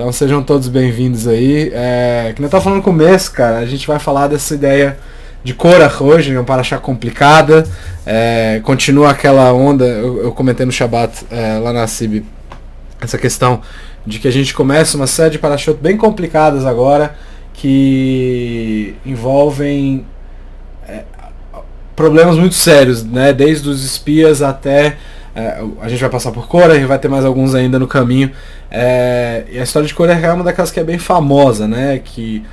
Então sejam todos bem-vindos aí. Que eu tava falando no começo, cara, a gente vai falar dessa ideia de Korach hoje, uma paraxá complicada. Continua aquela onda, eu comentei no Shabbat lá na Sib, essa questão de que a gente começa uma série de paraxot bem complicadas agora, que envolvem problemas muito sérios, né? Desde os espias até... a gente vai passar por Korach, vai ter mais alguns ainda no caminho. E a história de Korach é uma daquelas que é bem famosa, né? Que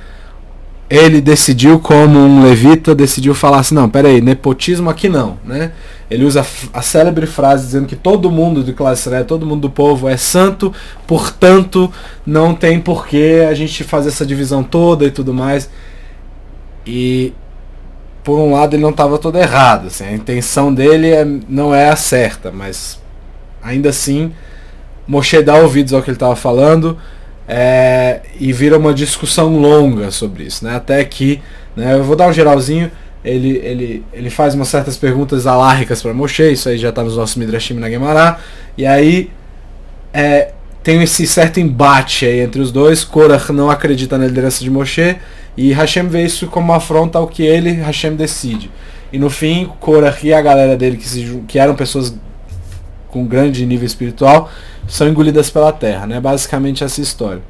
ele decidiu, como um levita, decidiu falar assim, não, peraí, nepotismo aqui não, né? Ele usa a célebre frase dizendo que todo mundo de classe Israel, todo mundo do povo é santo, portanto não tem porquê a gente fazer essa divisão toda e tudo mais. E por um lado ele não estava todo errado, assim, a intenção dele não é a certa, mas ainda assim Moshe dá ouvidos ao que ele estava falando, e vira uma discussão longa sobre isso, né? Até que, né, eu vou dar um geralzinho, ele faz umas certas perguntas alárricas para Moshe, isso aí já está nos nossos Midrashim na Gemara, e aí tem esse certo embate aí entre os dois. Korach não acredita na liderança de Moshe, e Hashem vê isso como uma afronta ao que Hashem decide. E no fim, Korach e a galera dele, que eram pessoas com grande nível espiritual, são engolidas pela terra, né? Basicamente essa história.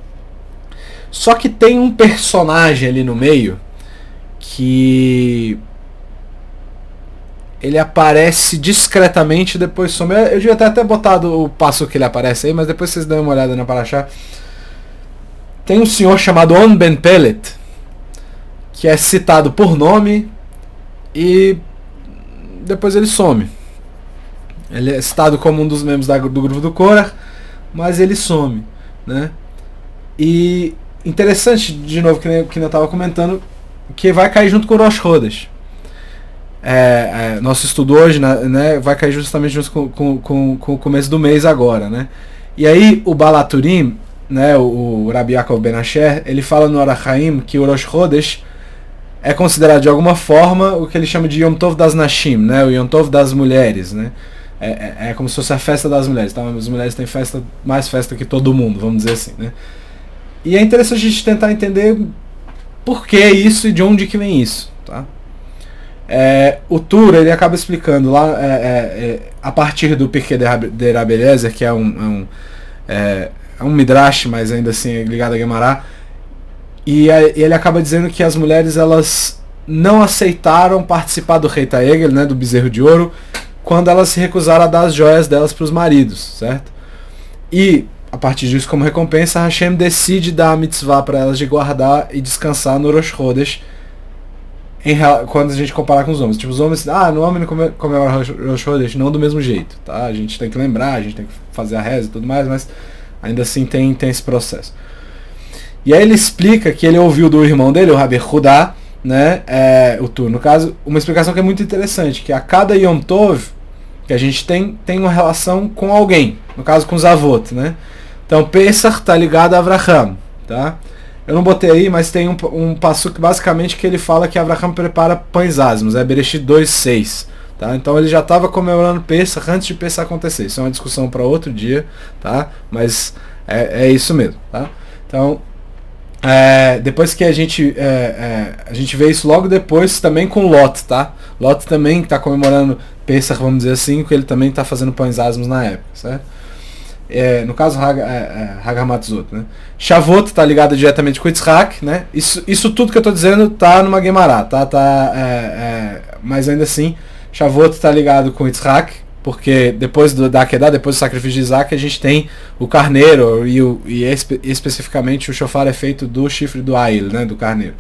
Só que tem um personagem ali no meio que ele aparece discretamente, depois some. Eu devia até botado o passo que ele aparece aí, mas depois vocês dão uma olhada na paraxá. Tem um senhor chamado On Ben Pelet, que é citado por nome e depois ele some. Ele é citado como um dos membros do grupo do Korach, mas ele some, né? E interessante, de novo, que eu estava comentando, que vai cair junto com o Rosh Chodesh. Nosso estudo hoje, né, vai cair justamente junto com o começo do mês agora, né? E aí o Balaturim, né, o Rabbi Yaakov Ben Asher, ele fala no Arachaim que o Rosh Chodesh é considerado de alguma forma o que ele chama de Yom Tov das Nashim, né, o Yom Tov das mulheres, né? É como se fosse a festa das mulheres, tá? As mulheres têm mais festa que todo mundo, vamos dizer assim, né? E é interessante a gente tentar entender por que isso e de onde que vem isso, tá? O Tura, ele acaba explicando lá, a partir do Pirkei de Rabbi Eliezer, que é um midrash, mas ainda assim ligado a Gemara, e ele acaba dizendo que as mulheres, elas não aceitaram participar do Rei Egel, né, do bezerro de ouro, quando elas se recusaram a dar as joias delas para os maridos, certo? E a partir disso, como recompensa, Hashem decide dar a mitzvah para elas de guardar e descansar no Rosh Chodesh, quando a gente comparar com os homens. Tipo, os homens, no homem não comemora Rosh Chodesh, não do mesmo jeito, tá? A gente tem que lembrar, a gente tem que fazer a reza e tudo mais, mas ainda assim tem esse processo. E aí ele explica que ele ouviu do irmão dele, o Rabbi Hudá, né, o Tur, no caso, uma explicação que é muito interessante, que a cada Yom Tov que a gente tem uma relação com alguém, no caso com os avot, né? Então Pesach tá ligado a Avraham, tá? Eu não botei aí, mas tem um passo que basicamente que ele fala que Avraham prepara pães ázimos, Bereshit 2:6, tá? Então ele já estava comemorando Pesach antes de Pesach acontecer. Isso é uma discussão para outro dia, tá? Mas é isso mesmo, tá? Então depois que a gente vê isso logo depois também com Lot, tá? Lot também está comemorando Pesach, vamos dizer assim, que ele também está fazendo pães ázimos na época, certo? No caso Hag HaMatzot, né? Shavuot está ligado diretamente com Yitzhak, né? Isso tudo que eu estou dizendo tá numa Gemara, tá? Mas ainda assim, Shavuot está ligado com Yitzhak, porque depois da Akedah, depois do sacrifício de Isaac, a gente tem o carneiro e especificamente o shofar é feito do chifre do Ail, né, do carneiro.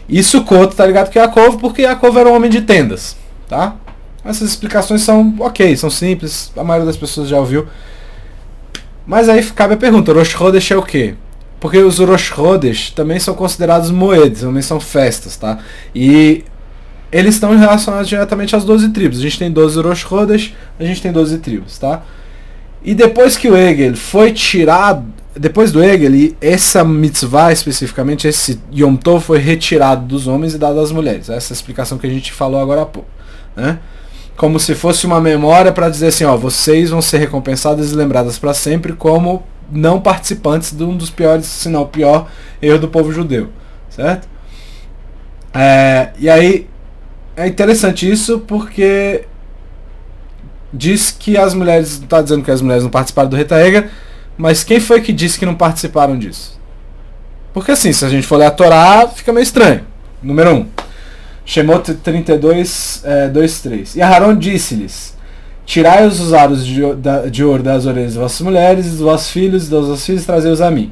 E Sukkot está ligado com Yaakov, porque Yaakov era um homem de tendas, tá? Essas explicações são ok, são simples, a maioria das pessoas já ouviu. Mas aí cabe a pergunta, Rosh Chodesh é o quê? Porque os Rosh Chodesh também são considerados moedas, também são festas, tá? E eles estão relacionados diretamente às 12 tribos. A gente tem 12 Rosh Chodesh, a gente tem 12 tribos, tá? E depois que o Egel foi tirado, depois do Egel, e essa mitzvah especificamente, esse Yom Tov foi retirado dos homens e dado às mulheres. Essa é a explicação que a gente falou agora há pouco, né? Como se fosse uma memória para dizer assim, ó, vocês vão ser recompensadas e lembradas para sempre como não participantes de um dos piores, se não o pior erro do povo judeu, certo? E aí é interessante isso porque diz que as mulheres, não está dizendo que as mulheres não participaram do Reta Egel, mas quem foi que disse que não participaram disso? Porque assim, se a gente for ler a Torá, fica meio estranho. Número 1. Shemot 32, 2, 3. E Aharon disse-lhes: tirai os aros de ouro das orelhas de vossas mulheres, dos vossos filhos e dos vossos filhos, trazei-os a mim.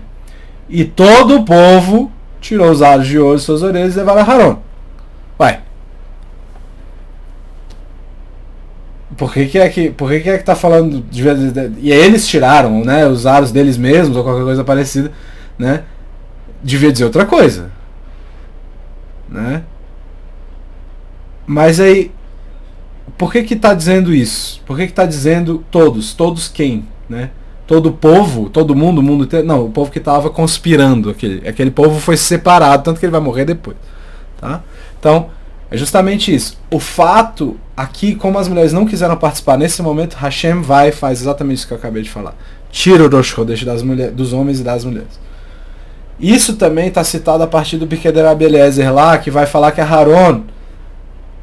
E todo o povo tirou os aros de ouro de suas orelhas e levaram a Aharon. Vai. Por que é que tá falando e eles tiraram, né, os aros deles mesmos ou qualquer coisa parecida, né? Devia dizer outra coisa, né? Mas aí, por que tá dizendo isso? Por que tá dizendo todos quem, né? Todo o povo, todo mundo, o mundo inteiro? Não, o povo que estava conspirando, aquele povo foi separado, tanto que ele vai morrer depois, tá? Então, é justamente isso. O fato aqui, como as mulheres não quiseram participar nesse momento, Hashem vai e faz exatamente isso que eu acabei de falar. Tira o Rosh Chodesh dos homens e das mulheres. Isso também está citado a partir do Pirkei de Rabi Eliezer lá, que vai falar que Aharon,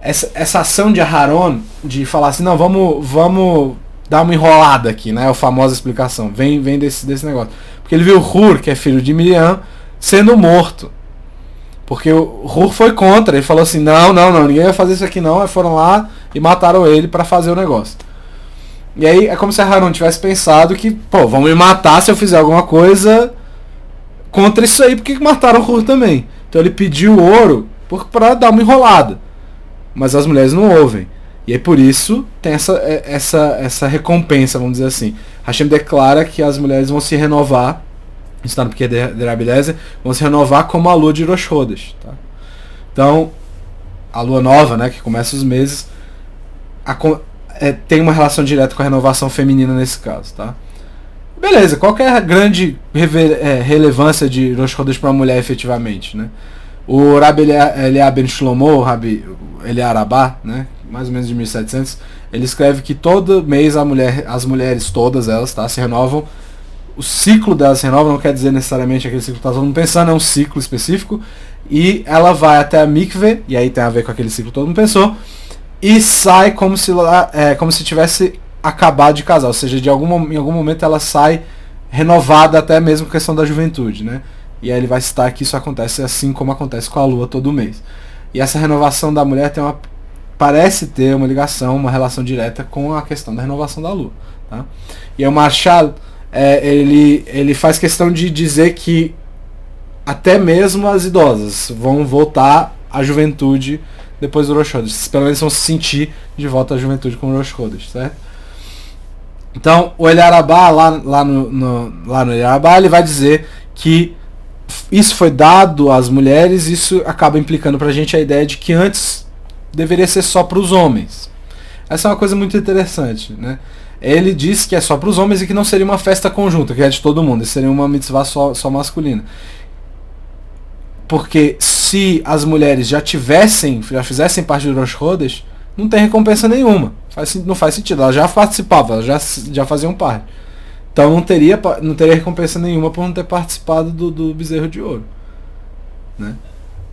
essa ação de Aharon, de falar assim, não, vamos dar uma enrolada aqui, né? A famosa explicação. Vem desse negócio. Porque ele viu o Hur, que é filho de Miriam, sendo morto. Porque o Hur foi contra, ele falou assim, não, ninguém vai fazer isso aqui não, aí foram lá e mataram ele para fazer o negócio. E aí é como se Aharon tivesse pensado que, vão me matar se eu fizer alguma coisa contra isso aí, porque mataram o Hur também. Então ele pediu o ouro para dar uma enrolada. Mas as mulheres não ouvem. E aí por isso tem essa recompensa, vamos dizer assim. Hashem declara que as mulheres vão se renovar, está no Pirkei de Rabi Eliezer, vão se renovar como a lua de Rosh Chodesh, tá? Então, a lua nova, né, que começa os meses, tem uma relação direta com a renovação feminina nesse caso, tá? Beleza, qual que é a grande relevância de Rosh Chodesh para a mulher efetivamente, né? O Rabbi Eliah ben Shlomo, o Rabbi Eliah Rabbah, né, mais ou menos de 1700, ele escreve que todo mês as mulheres, todas elas, tá, se renovam. O ciclo delas se renova, não quer dizer necessariamente aquele ciclo que está todo mundo pensando, é um ciclo específico, e ela vai até a mikve, e aí tem a ver com aquele ciclo que todo mundo pensou, e sai como se tivesse acabado de casar, ou seja, em algum momento ela sai renovada, até mesmo com a questão da juventude, né? E aí ele vai citar que isso acontece assim como acontece com a lua todo mês. E essa renovação da mulher parece ter uma ligação, uma relação direta com a questão da renovação da lua, tá? E aí o Marshall, ele faz questão de dizer que até mesmo as idosas vão voltar à juventude depois do Rosh Chodesh. Pelo menos vão se sentir de volta à juventude com o Rosh Chodesh, certo? Então, o Eliah Rabbah, lá no Eliah Rabbah, ele vai dizer que isso foi dado às mulheres, isso acaba implicando pra gente a ideia de que antes deveria ser só para os homens. Essa é uma coisa muito interessante, né? Ele diz que é só para os homens e que não seria uma festa conjunta, que é de todo mundo, seria uma mitzvah só masculina. Porque se as mulheres já fizessem parte do Rosh Chodesh, não tem recompensa nenhuma. Não faz sentido. Elas já participavam, elas já faziam parte. Então não teria recompensa nenhuma por não ter participado do bezerro de ouro, né?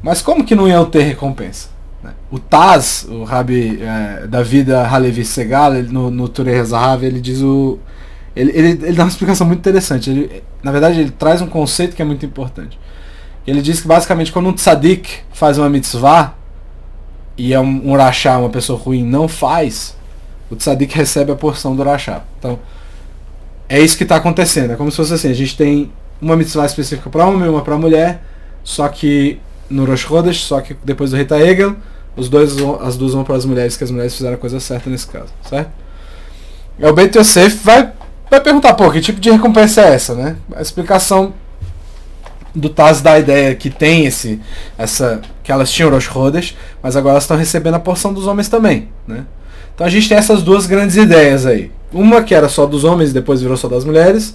Mas como que não iam ter recompensa? O Taz, o Rabbi David Halevi Segal, no Turei Zahav, ele diz ele dá uma explicação muito interessante. Na verdade, ele traz um conceito que é muito importante. Ele diz que basicamente quando um tzadik faz uma mitzvah e é um rachá, uma pessoa ruim, não faz, o tzadik recebe a porção do rachá. Então, é isso que está acontecendo. É como se fosse assim, a gente tem uma mitzvah específica para homem e uma para mulher, só que no Rosh Chodesh, só que depois do Reta Egel, as duas vão para as mulheres, que as mulheres fizeram a coisa certa nesse caso, certo? E o Beit Yosef vai perguntar, que tipo de recompensa é essa, né? A explicação do Taz dá a ideia que tem que elas tinham Rosh Chodesh, mas agora elas estão recebendo a porção dos homens também, né? Então a gente tem essas duas grandes ideias aí. Uma que era só dos homens e depois virou só das mulheres,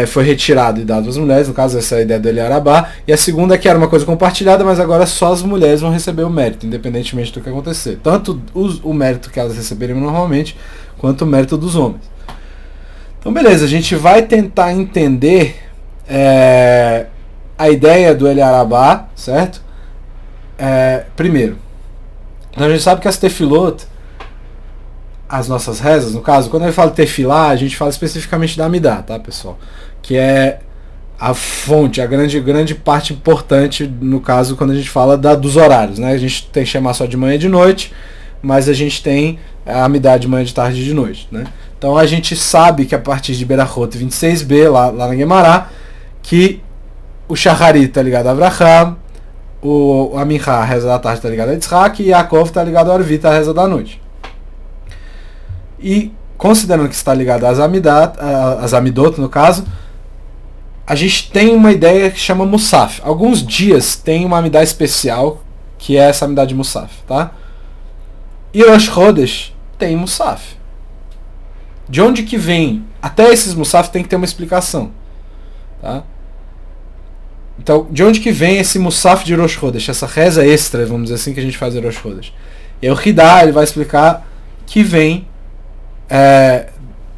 foi retirado e dado às mulheres, no caso essa é a ideia do Eliah Rabbah, e a segunda é que era uma coisa compartilhada, mas agora só as mulheres vão receber o mérito, independentemente do que acontecer. Tanto o mérito que elas receberiam normalmente, quanto o mérito dos homens. Então beleza, a gente vai tentar entender a ideia do Eli Arabá, certo? Primeiro, então a gente sabe que as tefilot, as nossas rezas, no caso, quando ele fala tefilá, a gente fala especificamente da Amidá, tá, pessoal? Que é a fonte, a grande parte importante, no caso, quando a gente fala dos horários, né? A gente tem que chamar só de manhã e de noite, mas a gente tem a Amidá de manhã, de tarde e de noite, né? Então a gente sabe que a partir de Berachot 26b, lá na Guemará, que o Shacharit tá ligado a Avraham, o Amincha, a reza da tarde, tá ligado a Yitzhak, e Yaakov tá ligado a Arvit, a reza da noite. E considerando que está ligado às Amidot, no caso, a gente tem uma ideia que chama Musaf. Alguns dias tem uma Amidá especial, que é essa Amidá de Musaf, tá? E Rosh Chodesh tem Musaf. De onde que vem? Até esses Musaf tem que ter uma explicação, tá? Então, de onde que vem esse Musaf de Rosh Chodesh? Essa reza extra, vamos dizer assim, que a gente faz em Rosh Chodesh. E o Hidá, ele vai explicar que vem,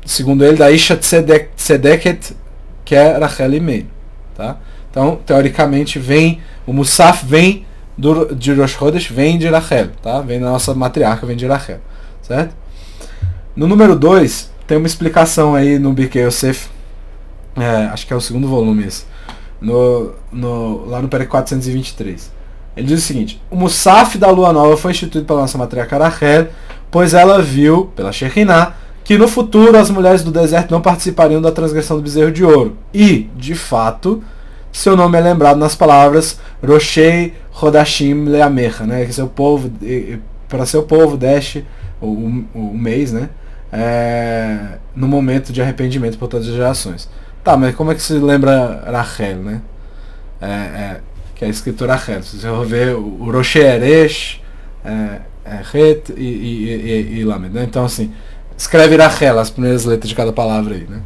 segundo ele, da Isha Tzedeket, que é Rachel Imeinu, tá? Então, teoricamente, o Musaf vem de Rosh Chodesh, vem de Rachel, tá? Vem da nossa matriarca, vem de Rachel, certo? No número 2, tem uma explicação aí no Birkei Yosef, acho que é o segundo volume esse, lá no Perek 423. Ele diz o seguinte: o Musaf da lua nova foi instituído pela nossa matriarca Rachel, pois ela viu, pela Shekhinah, que no futuro as mulheres do deserto não participariam da transgressão do bezerro de ouro. E, de fato, seu nome é lembrado nas palavras Roshei Hodashim Leamecha, né? Que seu povo, para seu povo deixe o mês, né? No momento de arrependimento por todas as gerações. Tá, mas como é que se lembra Rachel, né? Que é a escritura Rachel. Se você for ver o Roshei Eresh, Het e Lamed, né? Então, assim, escreve Rachel, as primeiras letras de cada palavra aí, né?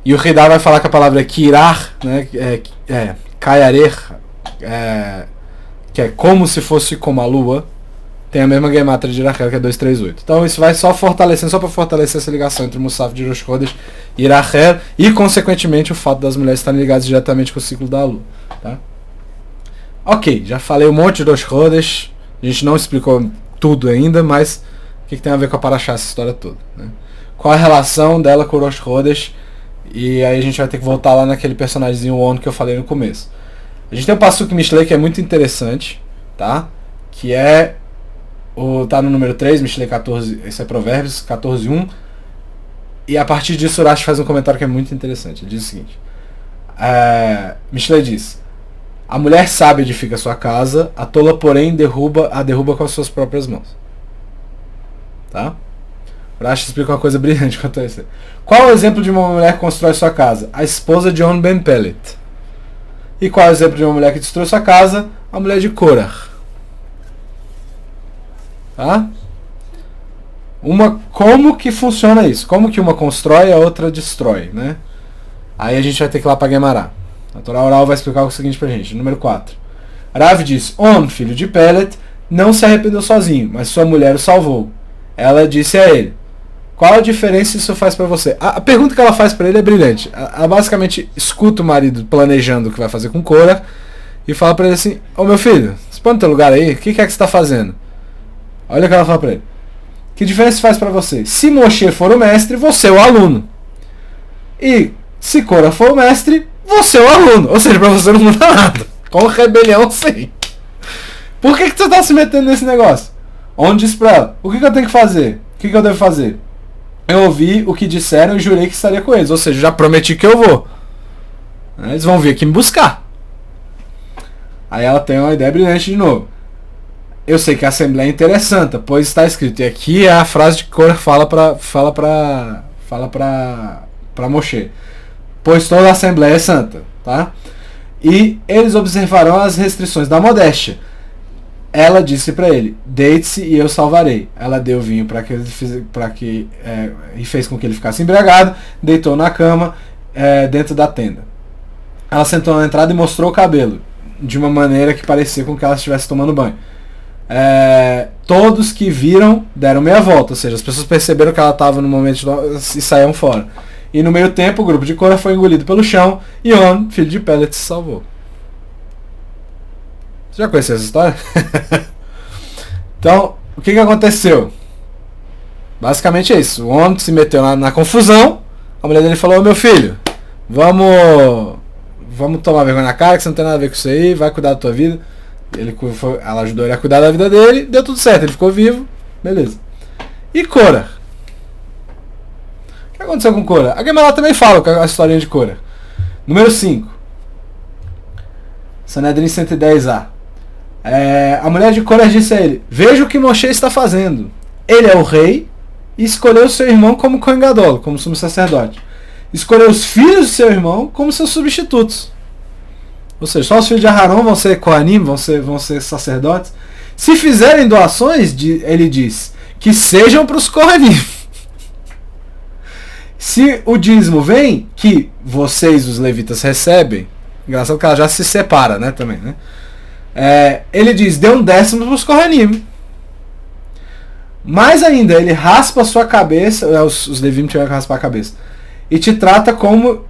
E o Hidá vai falar que a palavra é Kirar, né? Kayarech, que é como se fosse como a lua, tem a mesma gemátria de Rachel, que é 238. Então isso vai só para fortalecer essa ligação entre o Musaf de Rosh Chodesh e Rachel, e consequentemente o fato das mulheres estarem ligadas diretamente com o ciclo da lua, tá? Ok, já falei um monte de Rosh Chodesh, a gente não explicou tudo ainda, mas o que tem a ver com a Parashá, essa história toda, né? Qual a relação dela com o Rosh Chodesh? E aí a gente vai ter que voltar lá naquele personagemzinho On que eu falei no começo. A gente tem um Pasuk Mishlei que é muito interessante, tá? Que tá no número 3, Mishlei 14, esse é Provérbios 14:1. E a partir disso o Urash faz um comentário que é muito interessante. Ele diz o seguinte: Mishlei diz: a mulher sábia edifica sua casa, a tola porém a derruba com as suas próprias mãos. Tá? O Urash explica uma coisa brilhante quanto a isso. Qual é o exemplo de uma mulher que constrói sua casa? A esposa de On Ben Pellet. E qual é o exemplo de uma mulher que destrói sua casa? A mulher de Korach. Tá? Como que funciona isso? Como que uma constrói e a outra destrói, né? Aí a gente vai ter que ir lá para Guemará. A Torá Oral vai explicar o seguinte pra gente. Número 4. Rav diz: On, filho de Pellet, não se arrependeu sozinho, mas sua mulher o salvou. Ela disse a ele: qual a diferença isso faz para você? A pergunta que ela faz para ele é brilhante. Ela basicamente escuta o marido planejando o que vai fazer com Korah e fala para ele assim: ô meu filho, você põe no teu lugar aí, o que é que você está fazendo? Olha o que ela fala para ele: que diferença faz para você? Se Moshe for o mestre, você é o aluno. E se Korah for o mestre, você é o aluno. Ou seja, para você não muda nada. Com rebelião, sim. Por que você está se metendo nesse negócio? Onde diz para ela: o que eu tenho que fazer? O que eu devo fazer? Eu ouvi o que disseram e jurei que estaria com eles. Ou seja, já prometi que eu vou. Eles vão vir aqui me buscar. Aí ela tem uma ideia brilhante de novo. Eu sei que a Assembleia é interessante, pois está escrito. E aqui é a frase de Korah fala para Moshe. Pois toda a Assembleia é santa. Tá? E eles observarão as restrições da modéstia. Ela disse para ele: deite-se e eu salvarei. Ela deu vinho e fez com que ele ficasse embriagado, deitou na cama dentro da tenda. Ela sentou na entrada e mostrou o cabelo de uma maneira que parecia com que ela estivesse tomando banho. Todos que viram deram meia volta, ou seja, as pessoas perceberam que ela estava no momento e saíram fora. E no meio tempo, o grupo de Korah foi engolido pelo chão e On, filho de Pelet, se salvou. Você já conheceu essa história? Então, o que aconteceu? Basicamente é isso. O On se meteu na confusão. A mulher dele falou: meu filho, vamos tomar vergonha na cara, que você não tem nada a ver com isso aí, vai cuidar da tua vida. Ela ajudou ele a cuidar da vida dele, deu tudo certo, ele ficou vivo, beleza. E Korah? O que aconteceu com Korah? A Gemara também fala a historinha de Korah. Número 5. Sanedrin 110a. A mulher de Korah disse a ele: veja o que Moshe está fazendo. Ele é o rei e escolheu seu irmão como Kohen Gadol, como sumo sacerdote. Escolheu os filhos de seu irmão como seus substitutos. Ou seja, só os filhos de Aharon vão ser Kohanim, vão ser sacerdotes. Se fizerem doações, ele diz, que sejam para os Kohanim. Se o dízimo vem, que vocês, os levitas, recebem, engraçado que ela já se separa, né, também, né? Ele diz, dê um décimo para os Kohanim. Mais ainda, ele raspa a sua cabeça, os levitas tiveram que raspar a cabeça, e te trata como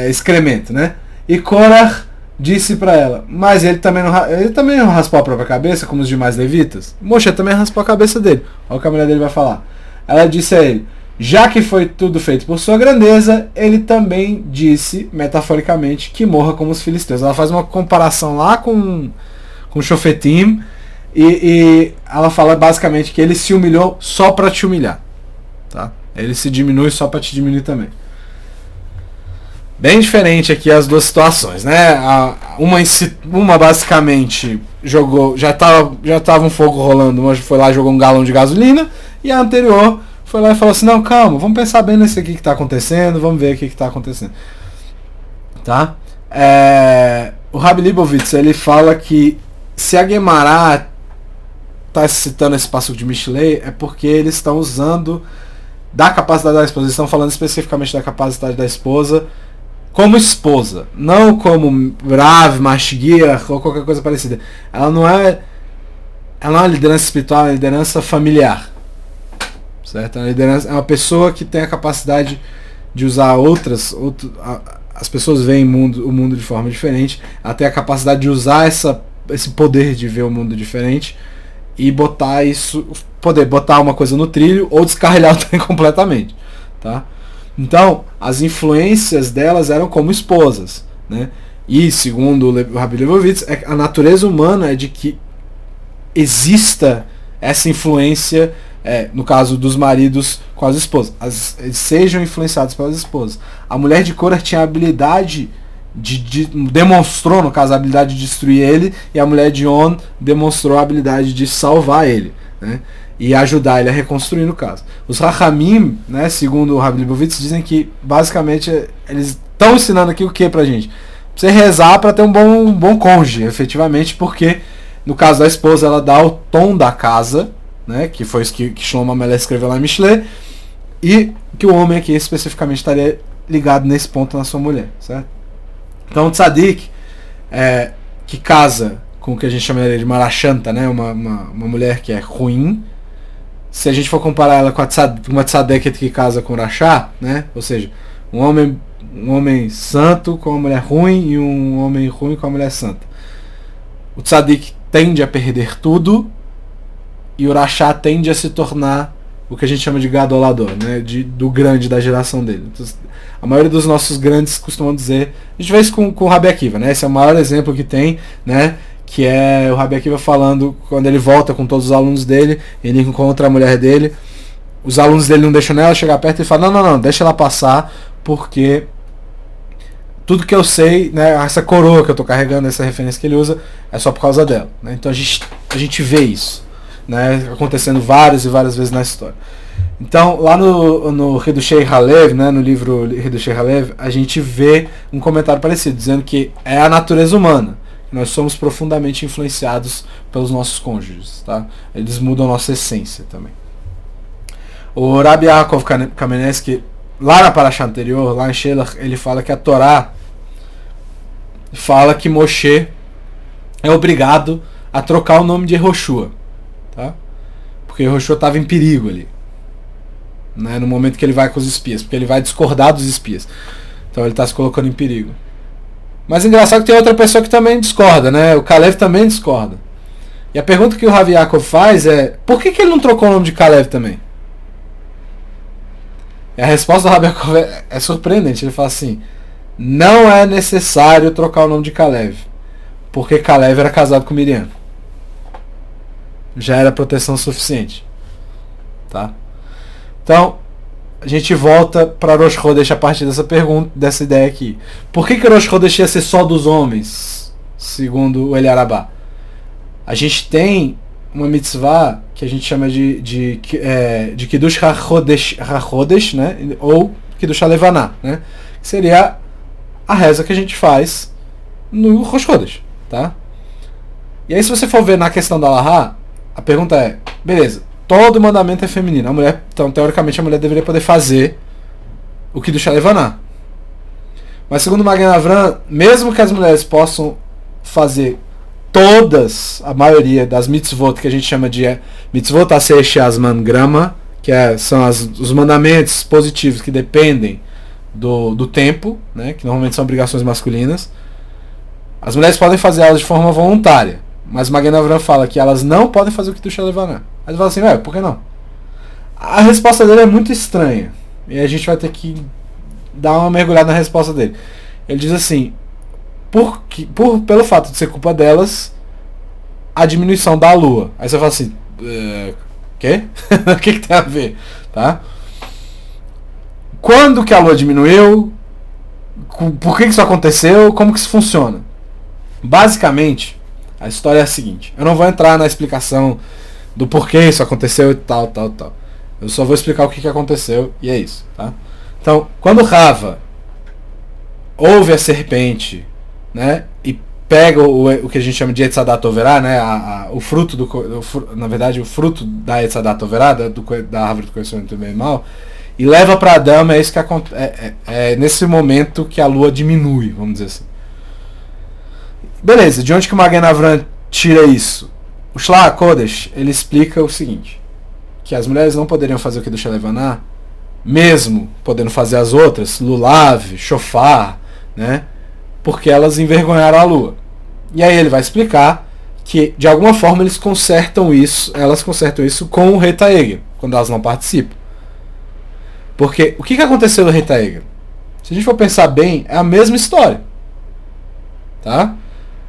excremento, né? E Korah disse para ela, mas ele também não raspou a própria cabeça, como os demais levitas? Moshe também raspou a cabeça dele. Olha o que a mulher dele vai falar. Ela disse a ele, já que foi tudo feito por sua grandeza, ele também disse, metaforicamente, que morra como os filisteus. Ela faz uma comparação lá com Shofetim, e ela fala basicamente que ele se humilhou só para te humilhar. Tá? Ele se diminui só para te diminuir também. Bem diferente aqui as duas situações, né? Uma basicamente jogou, já tava um fogo rolando, uma foi lá e jogou um galão de gasolina, e a anterior foi lá e falou assim, não, calma, vamos pensar bem nesse aqui que está acontecendo, vamos ver o que está acontecendo. Tá? O Rabbi Leibovitz, ele fala que se a Gemara está citando esse passo de Mishlei, é porque eles estão usando da capacidade da esposa, eles estão falando especificamente da capacidade da esposa como esposa, não como Rav, Mashgiach ou qualquer coisa parecida. Ela não é uma liderança espiritual, é uma liderança familiar. Certo? É uma pessoa que tem a capacidade de usar as pessoas veem o mundo de forma diferente, ela tem a capacidade de usar esse poder de ver o mundo diferente e poder botar uma coisa no trilho ou descarrilhar o trem completamente. Tá? Então, as influências delas eram como esposas, né? E, segundo o Rabbi Leibovitz, a natureza humana é de que exista essa influência, no caso dos maridos com as esposas, eles sejam influenciados pelas esposas. A mulher de Korah tinha a habilidade demonstrou, no caso, a habilidade de destruir ele, e a mulher de On demonstrou a habilidade de salvar ele, né? E ajudar ele a reconstruir, no caso. Os Rachamim, né, segundo o Rabbi Leibovitz, dizem que basicamente eles estão ensinando aqui o que pra gente? Pra você rezar para ter um bom cônjuge, efetivamente, porque no caso da esposa ela dá o tom da casa, né, que foi isso que Shlomo Amelech escreveu lá em Mishlei, e que o homem aqui especificamente estaria ligado nesse ponto na sua mulher, certo? Então o tzadik, que casa com o que a gente chama de marachanta, né, uma mulher que é ruim, se a gente for comparar ela com uma tzadeket que casa com rachá, né, ou seja, um homem santo com uma mulher ruim e um homem ruim com uma mulher santa, o tzadik tende a perder tudo e o rachá tende a se tornar o que a gente chama de gadolador, né, do grande da geração dele. Então, a maioria dos nossos grandes costumam dizer, a gente vê isso com o Rabi Akiva, né, esse é o maior exemplo que tem, né, que é o Rabi Akiva falando, quando ele volta com todos os alunos dele, ele encontra a mulher dele, os alunos dele não deixam ela chegar perto e fala, não, deixa ela passar, porque tudo que eu sei, né, essa coroa que eu estou carregando, essa referência que ele usa, é só por causa dela, né? Então a gente vê isso, né, acontecendo várias e várias vezes na história. Então, lá no Hidushei Halev, né, no livro Hidushei Halev, a gente vê um comentário parecido, dizendo que é a natureza humana. Nós somos profundamente influenciados pelos nossos cônjuges, tá? Eles mudam a nossa essência também. O Rabbi Yaakov Kamenetsky, lá na paraxá anterior, lá em Shelach, ele fala que a Torá fala que Moshe é obrigado a trocar o nome de Yehoshua, tá? Porque Yehoshua estava em perigo ali. né, no momento que ele vai com os espias, porque ele vai discordar dos espias. Então ele está se colocando em perigo. Mas engraçado que tem outra pessoa que também discorda, né? O Kalev também discorda. E a pergunta que o Rav Yaakov faz é: por que ele não trocou o nome de Kalev também? E a resposta do Rav Yaakov é surpreendente. Ele fala assim: não é necessário trocar o nome de Kalev, porque Kalev era casado com Miriam. Já era proteção suficiente. Tá? Então, a gente volta para Rosh Chodesh a partir dessa pergunta, dessa ideia aqui. Por que Rosh Chodesh ia ser só dos homens, segundo o Eliarabá? A gente tem uma mitzvah que a gente chama de Kiddush HaChodesh, né? Ou Kiddush HaLevaná, né? Que seria a reza que a gente faz no Rosh Chodesh, tá? E aí, se você for ver na questão da Alahá, a pergunta é: beleza, todo mandamento é feminino. A mulher, então, teoricamente, a mulher deveria poder fazer o Kiddush HaLevaná. Mas, segundo o Magen Avraham, mesmo que as mulheres possam fazer todas, a maioria das mitzvot, que a gente chama de mitzvot aseh she'azman grama, que são os mandamentos positivos que dependem do tempo, né, que normalmente são obrigações masculinas, as mulheres podem fazer elas de forma voluntária. Mas o Magen Avraham fala que elas não podem fazer o Kiddush HaLevaná. Aí ele fala assim: por que não? A resposta dele é muito estranha. E a gente vai ter que dar uma mergulhada na resposta dele. Ele diz assim: pelo fato de ser culpa delas, a diminuição da lua. Aí você fala assim: quê? O que tem a ver? Tá? Quando que a lua diminuiu? Por que isso aconteceu? Como que isso funciona? Basicamente, a história é a seguinte. Eu não vou entrar na explicação do porquê isso aconteceu e tal. Eu só vou explicar o que aconteceu e é isso, tá? Então, quando Rava ouve a serpente, né, e pega o que a gente chama de Etzadat Overá, né, o fruto na verdade o fruto da Etzadat Overá, da árvore do conhecimento do bem e mal, e leva para Adão, é isso que acontece. É nesse momento que a lua diminui, vamos dizer assim. Beleza, de onde que o Magen Avraham tira isso? O Shlach HaKodesh, ele explica o seguinte: que as mulheres não poderiam fazer o Kiddush HaLevaná, mesmo podendo fazer as outras, lulav, shofar, né, porque elas envergonharam a lua. E aí ele vai explicar que, de alguma forma, elas consertam isso com o Rei Taegel, quando elas não participam. Porque o que aconteceu no Rei Taegel? Se a gente for pensar bem, é a mesma história. Tá?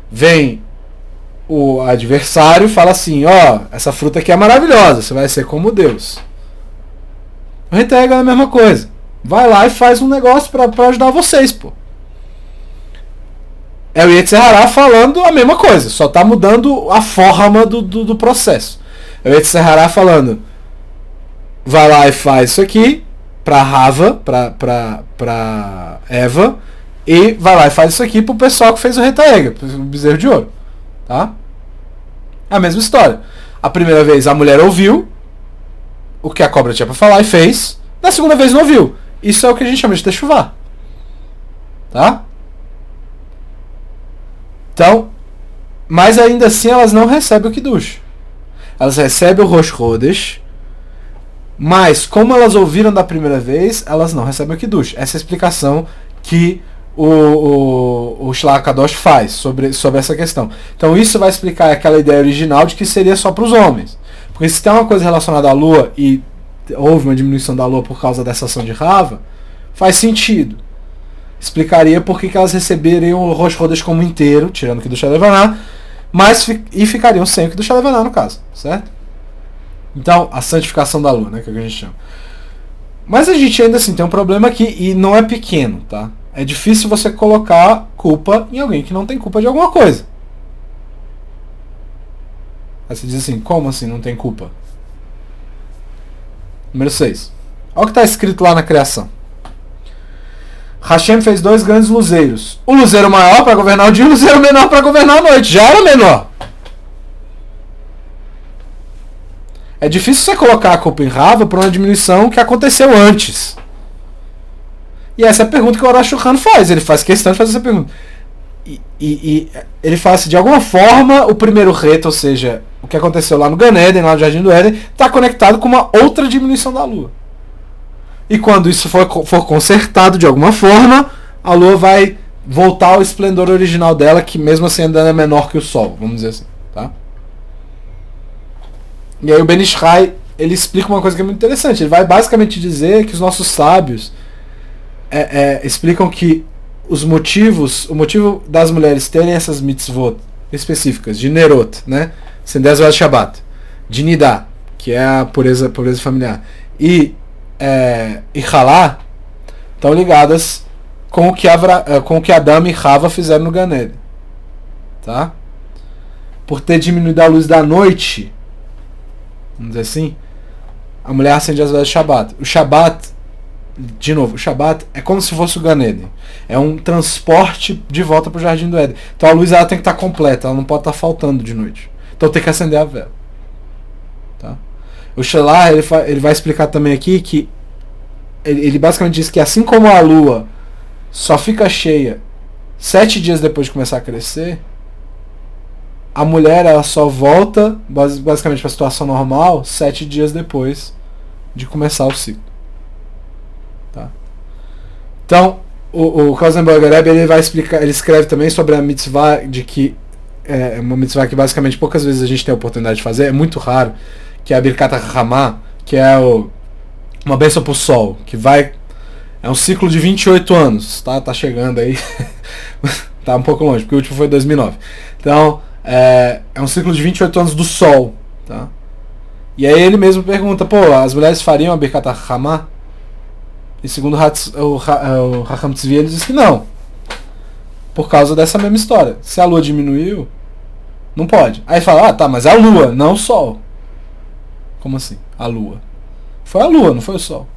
Vem o adversário e fala assim: essa fruta aqui é maravilhosa, você vai ser como Deus. O Rei Taegel é a mesma coisa. Vai lá e faz um negócio para ajudar vocês, pô. É o Yetzer Hará falando a mesma coisa, só está mudando a forma do processo. É o Yetzer Hará falando: vai lá e faz isso aqui para Rava, para Eva, e vai lá e faz isso aqui pro pessoal que fez o Rei Taegel, o bezerro de ouro, tá? É a mesma história. A primeira vez a mulher ouviu o que a cobra tinha para falar e fez. Na segunda vez não ouviu. Isso é o que a gente chama de techuvá, tá? Então, mas ainda assim elas não recebem o Kiddush. Elas recebem o Rosh Chodesh, mas como elas ouviram da primeira vez, elas não recebem o Kiddush. Essa é a explicação que o Shlach HaKadosh faz sobre essa questão. Então isso vai explicar aquela ideia original de que seria só para os homens. Porque se tem uma coisa relacionada à lua e houve uma diminuição da lua por causa dessa ação de Rava, faz sentido. Explicaria por que elas receberiam o Rosh Chodesh como inteiro, tirando o Kiddush HaLevaná, e ficariam sem o Kiddush HaLevaná, no caso, certo? Então, a santificação da lua, né, que é o que a gente chama. Mas a gente ainda assim tem um problema aqui, e não é pequeno, tá? É difícil você colocar culpa em alguém que não tem culpa de alguma coisa. Aí você diz assim: como assim não tem culpa? Número 6. Olha o que está escrito lá na criação. Hashem fez 2 grandes luzeiros. O luzeiro maior para governar o dia e o luzeiro menor para governar a noite. Já era menor. É difícil você colocar a culpa em Rava por uma diminuição que aconteceu antes. E essa é a pergunta que o Aruch LaShulchan faz. Ele faz questão de fazer essa pergunta. E ele fala assim: de alguma forma, o primeiro reto, ou seja, o que aconteceu lá no Gan Eden, lá no Jardim do Éden, está conectado com uma outra diminuição da lua. E quando isso for consertado de alguma forma, a Lua vai voltar ao esplendor original dela, que mesmo assim ainda é menor que o Sol, vamos dizer assim, tá? E aí o Ben Ish Chai, ele explica uma coisa que é muito interessante. Ele vai basicamente dizer que os nossos sábios explicam que o motivo das mulheres terem essas mitzvot específicas, de Nerot, né? Acender as velas de Shabbat, de Nidá, que é a pureza familiar, e Halá, estão ligadas com o que Adão e Rava fizeram no Gan Eden, tá? Por ter diminuído a luz da noite, vamos dizer assim, a mulher acende as velas de Shabbat. O Shabbat, de novo, o Shabbat é como se fosse o Gan Eden. É um transporte de volta para o Jardim do Éden. Então a luz ela tem que estar completa, ela não pode estar faltando de noite. Então tem que acender a vela. Tá? O Shelah, ele vai explicar também aqui que ele basicamente diz que assim como a lua só fica cheia 7 dias depois de começar a crescer, a mulher ela só volta basicamente para a situação normal 7 dias depois de começar o ciclo. Tá? Então o Klausenberger Rebbe, ele vai explicar, ele escreve também sobre a mitzvah, de que é uma mitzvah que basicamente poucas vezes a gente tem a oportunidade de fazer, é muito raro, que é a Birkat HaChamah, que é uma bênção pro sol, que é um ciclo de 28 anos, tá chegando aí, tá um pouco longe, porque o último foi 2009. Então, é um ciclo de 28 anos do sol, tá? E aí ele mesmo pergunta, as mulheres fariam a Birkat HaChamah? E segundo o Raham Tzvi, ele diz que não. Por causa dessa mesma história. Se a lua diminuiu, não pode. Aí fala, tá, mas é a lua, não o sol. Como assim? A lua. Foi a lua, não foi o sol.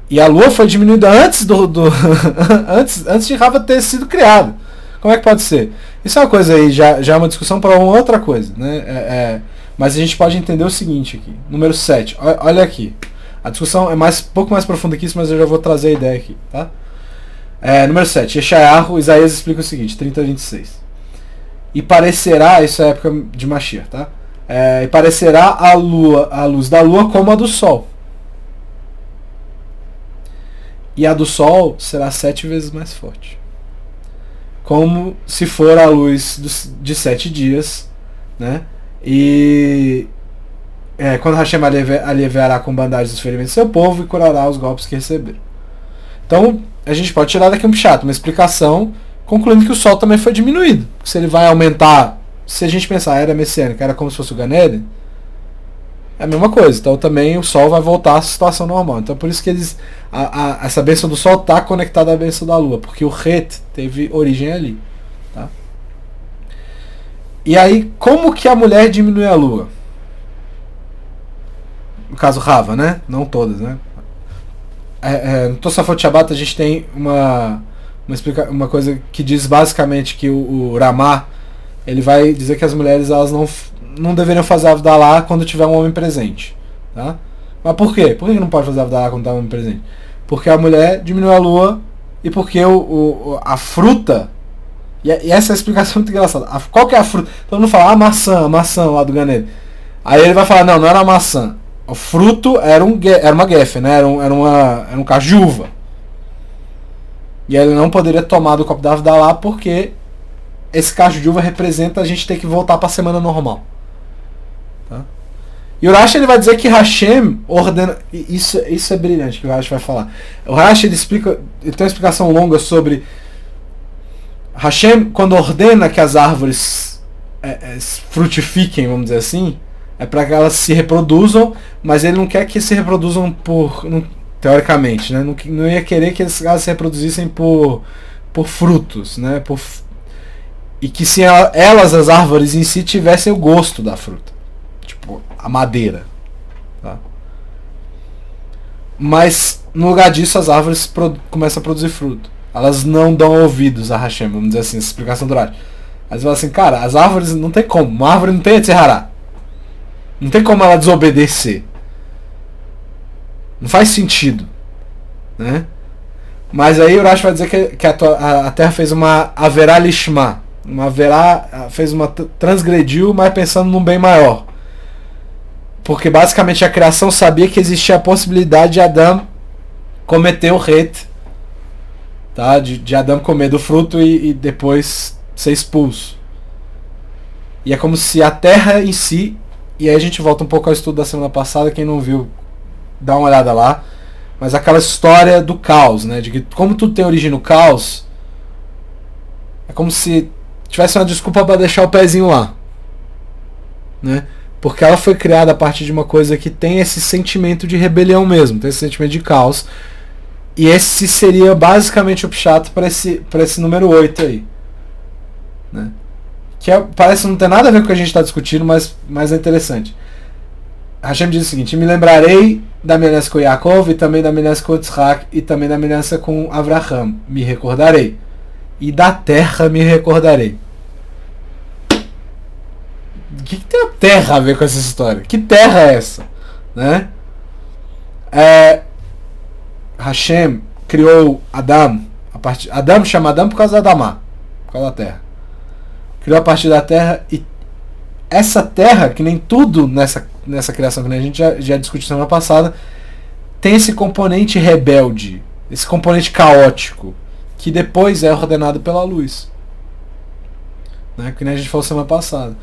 E a lua foi diminuída antes antes de Rava ter sido criado. Como é que pode ser? Isso é uma coisa aí, já é uma discussão para uma outra coisa, né? Mas a gente pode entender o seguinte aqui. Número 7. Olha aqui. A discussão é um pouco mais profunda que isso, mas eu já vou trazer a ideia aqui, tá? Número 7. Yeshayahu, Isaías explica o seguinte, 30-26. E parecerá, isso é a época de Mashiach, tá? E parecerá a luz da lua como a do sol. E a do sol será 7 vezes mais forte. Como se for a luz de 7 dias, né? E quando Hashem aliviará com bandagem os ferimentos do seu povo e curará os golpes que receberam. Então, a gente pode tirar daqui um chato, uma explicação, concluindo que o sol também foi diminuído. Se ele vai aumentar, se a gente pensar a era messiânica, era como se fosse o Gan Eden, é a mesma coisa. Então também o sol vai voltar à situação normal. Então por isso que essa bênção do sol está conectada à bênção da lua, porque o Het teve origem ali. Tá? E aí, como que a mulher diminui a lua? No caso Rava, né? Não todas, né? No Tosafot Shabbat a gente tem uma coisa que diz basicamente que o Ramá, ele vai dizer que as mulheres elas não deveriam fazer Avdalá quando tiver um homem presente, tá? Mas por quê? Por que não pode fazer Avdalá quando está um homem presente? Porque a mulher diminui a lua e porque a fruta, e essa é a explicação muito engraçada. Qual que é a fruta? Todo mundo fala, a maçã lá do Gan Eden. Aí ele vai falar, não era a maçã. O fruto era uma gefe, né? Era um cajuva. E ele não poderia tomar do copo da Avdalá porque esse cacho de uva representa a gente ter que voltar para a semana normal. Tá? E o Rashi ele vai dizer que Hashem ordena. Isso é brilhante que o Rashi vai falar. O Rashi ele tem uma explicação longa sobre Hashem, quando ordena que as árvores frutifiquem, vamos dizer assim, é para que elas se reproduzam, mas ele não quer que se reproduzam teoricamente, né? Não ia querer que elas se reproduzissem por frutos, né? E que se as árvores em si, tivessem o gosto da fruta. Tipo, a madeira. Tá? Mas, no lugar disso, as árvores começam a produzir fruto. Elas não dão ouvidos a Hashem, vamos dizer assim, essa explicação do Rashi. Aí você fala assim, cara, as árvores não tem como. Uma árvore não tem Yetzirah. Não tem como ela desobedecer. Não faz sentido. Né? Mas aí o Rashi vai dizer que a Terra fez uma Averá Lishma. Transgrediu, mas pensando num bem maior. Porque basicamente a criação sabia que existia a possibilidade de Adão cometer o het, tá? De Adão comer do fruto e depois ser expulso. E é como se a terra em si, e aí a gente volta um pouco ao estudo da semana passada, quem não viu, dá uma olhada lá, mas aquela história do caos, né? De que como tudo tem origem no caos, é como se tivesse uma desculpa para deixar o pezinho lá, né? Porque ela foi criada a partir de uma coisa que tem esse sentimento de rebelião mesmo, tem esse sentimento de caos. E esse seria basicamente o pshat para esse número 8 aí, né? Que parece não ter nada a ver com o que a gente está discutindo, mas é interessante. Hashem diz o seguinte: me lembrarei da minha aliança com Yaakov e também da minha aliança com Yitzhak e também da minha aliança com Avraham. Me recordarei. E da terra me recordarei. O que tem a terra a ver com essa história? Que terra é essa? Né? Hashem criou Adão. Adão chama Adão por causa da Adamá, por causa da terra. Criou a partir da terra, e essa terra, que nem tudo nessa criação que a gente já discutiu semana passada, tem esse componente rebelde, esse componente caótico, que depois é ordenado pela luz, né? Que nem a gente falou semana passada.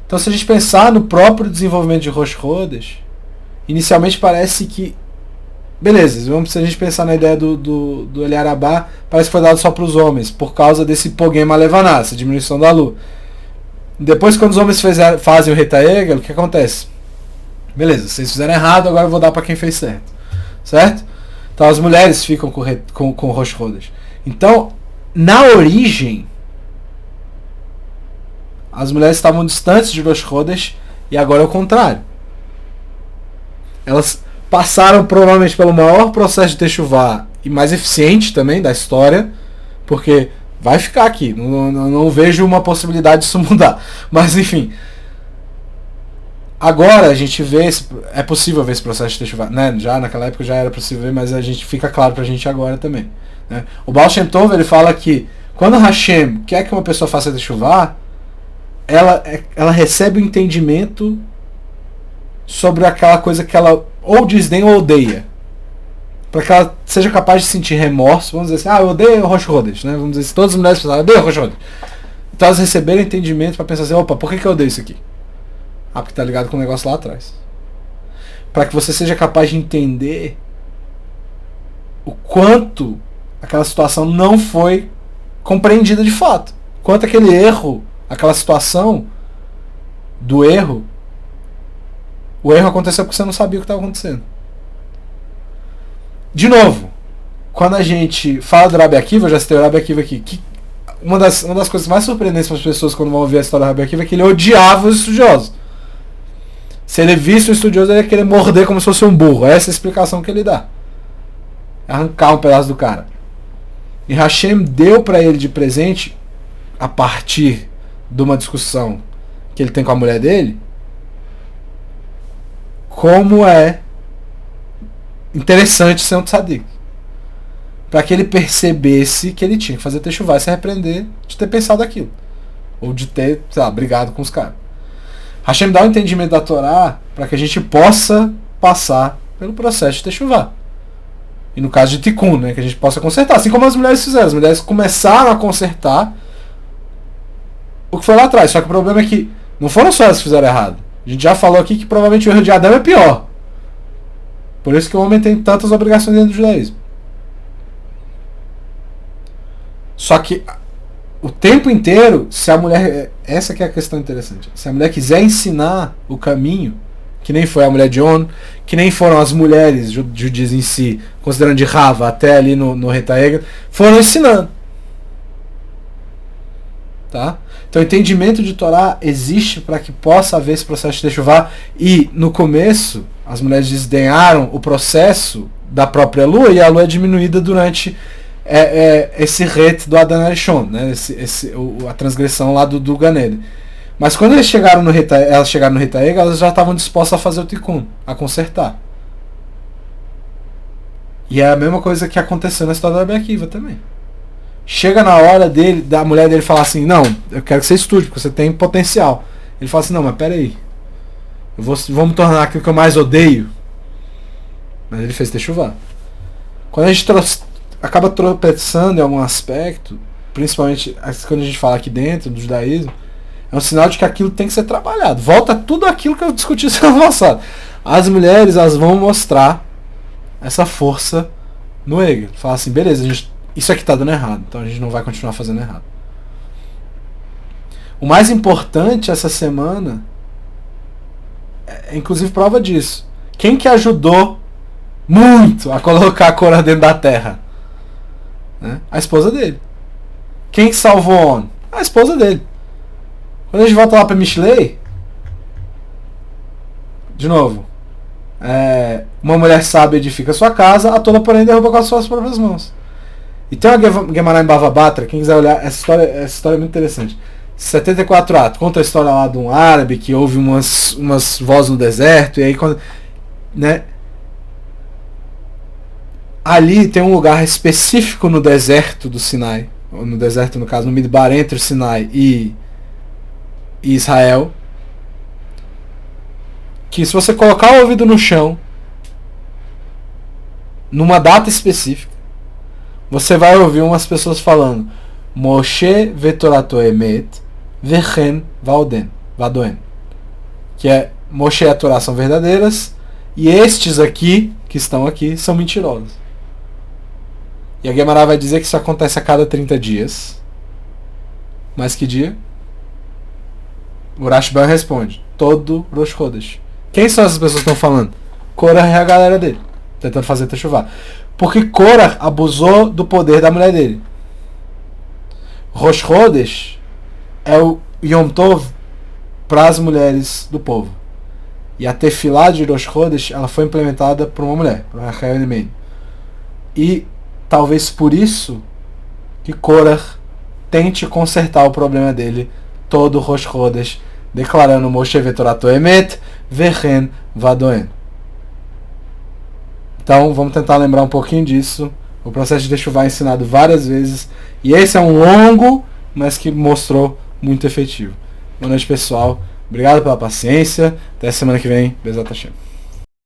Então, se a gente pensar no próprio desenvolvimento de Rosh Chodesh, inicialmente parece que, beleza, se a gente pensar na ideia do Eliar Abá, parece que foi dado só para os homens, por causa desse Pogema Levaná, essa diminuição da lua. Depois, quando os homens fazem o Retaegel, o que acontece? Beleza, vocês fizeram errado, agora eu vou dar para quem fez certo. Certo? Então as mulheres ficam com o Rosh Chodesh. Então, na origem, as mulheres estavam distantes de Rosh Chodesh, e agora é o contrário. Elas passaram provavelmente pelo maior processo de Teshuvah e mais eficiente também da história, porque vai ficar aqui, não vejo uma possibilidade disso mudar, mas enfim, agora a gente vê, é possível ver esse processo de Teshuvah, né? Já naquela época já era possível ver, mas a gente fica claro pra gente agora também, né? O Baal Shem Tov, ele fala que quando Hashem quer que uma pessoa faça Teshuvah, ela recebe o entendimento sobre aquela coisa que ela ou desdenha ou odeia, para que ela seja capaz de sentir remorso. Vamos dizer assim, eu odeio o Rosh Chodesh, né? Vamos dizer assim, todas as mulheres pensaram, eu odeio o Rosh Chodesh. Então elas receberam entendimento para pensar assim, opa, por que eu odeio isso aqui? Porque tá ligado com o negócio lá atrás. Para que você seja capaz de entender o quanto aquela situação não foi compreendida de fato. Quanto aquele erro, aquela situação do erro, o erro aconteceu porque você não sabia o que estava acontecendo. De novo, quando a gente fala do Rabi Akiva, eu já citei o Rabi Akiva aqui, que uma das coisas mais surpreendentes para as pessoas quando vão ouvir a história do Rabi Akiva é que ele odiava os estudiosos. Se ele visse um estudioso, ele ia querer morder como se fosse um burro. Essa é a explicação que ele dá. Arrancar um pedaço do cara. E Hashem deu para ele de presente, a partir de uma discussão que ele tem com a mulher dele, como é interessante ser um tzadik, para que ele percebesse que ele tinha que fazer teshuvah e se arrepender de ter pensado aquilo, ou de ter, sei lá, brigado com os caras. Hashem dá o entendimento da Torá para que a gente possa passar pelo processo de teshuvah, e no caso de tikkun, né, que a gente possa consertar, assim como as mulheres fizeram. As mulheres começaram a consertar o que foi lá atrás, só que o problema é que não foram só elas que fizeram errado. A gente já falou aqui que provavelmente o erro de Adão é pior. Por isso que o homem tem tantas obrigações dentro do judaísmo. Só que o tempo inteiro, se a mulher... Essa que é a questão interessante. Se a mulher quiser ensinar o caminho, que nem foi a mulher de On, que nem foram as mulheres judias em si, considerando de Rava até ali no Retaega, foram ensinando. Tá? Então o entendimento de Torá existe para que possa haver esse processo de teshuvah, e no começo as mulheres desdenharam o processo da própria lua, e a lua é diminuída durante esse ret do Adon Arishon, né? A transgressão lá do Ganeden. Mas quando elas chegaram no Retaega, elas já estavam dispostas a fazer o tikkun, a consertar. E é a mesma coisa que aconteceu na história da Rabi Akiva também. Chega na hora da mulher dele falar assim, não, eu quero que você estude, porque você tem potencial. Ele fala assim, não, mas peraí, vou me tornar aquilo que eu mais odeio. Mas ele fez techuvá. Quando a gente acaba tropeçando em algum aspecto, principalmente quando a gente fala aqui dentro do judaísmo, é um sinal de que aquilo tem que ser trabalhado. Volta tudo aquilo que eu discuti semana passada. As mulheres, elas vão mostrar essa força no Hegel. Falar assim, beleza, isso aqui tá dando errado, então a gente não vai continuar fazendo errado. O mais importante essa semana é inclusive prova disso. Quem que ajudou muito a colocar a Cora dentro da terra? Né? A esposa dele. Quem que salvou o On? A esposa dele. Quando a gente volta lá para Mishlei, de novo, uma mulher sábia edifica sua casa, a tola porém derruba com as suas próprias mãos. E tem uma Gemara em Bava Batra, quem quiser olhar, essa história é muito interessante. 74 atos, conta a história lá de um árabe que houve umas vozes no deserto, e aí quando, né, ali tem um lugar específico no deserto do Sinai, ou no deserto no caso, no Midbar, entre o Sinai e Israel, que se você colocar o ouvido no chão numa data específica, você vai ouvir umas pessoas falando Moshe vetorato emet vechen vadoen, que é Moshe e a Torá são verdadeiras e estes aqui, que estão aqui, são mentirosos. E a Gemara vai dizer que isso acontece a cada 30 dias. Mas que dia? O Rashba responde, todo Rosh Chodesh. Quem são essas pessoas que estão falando? Korah é a galera dele, tentando fazer techuvá. Porque Korah abusou do poder da mulher dele. Rosh Chodesh é o Yom Tov para as mulheres do povo. E a tefilá de Rosh Chodesh, ela foi implementada por uma mulher, por Rachel Enemein. E talvez por isso que Korah tente consertar o problema dele todo Rosh Chodesh, declarando Moshe vetorato emet vechen vadoen. Então vamos tentar lembrar um pouquinho disso. O processo de techuvá é ensinado várias vezes e esse é um longo, mas que mostrou muito efetivo. Boa noite, pessoal. Obrigado pela paciência. Até semana que vem. Bezat Hashem.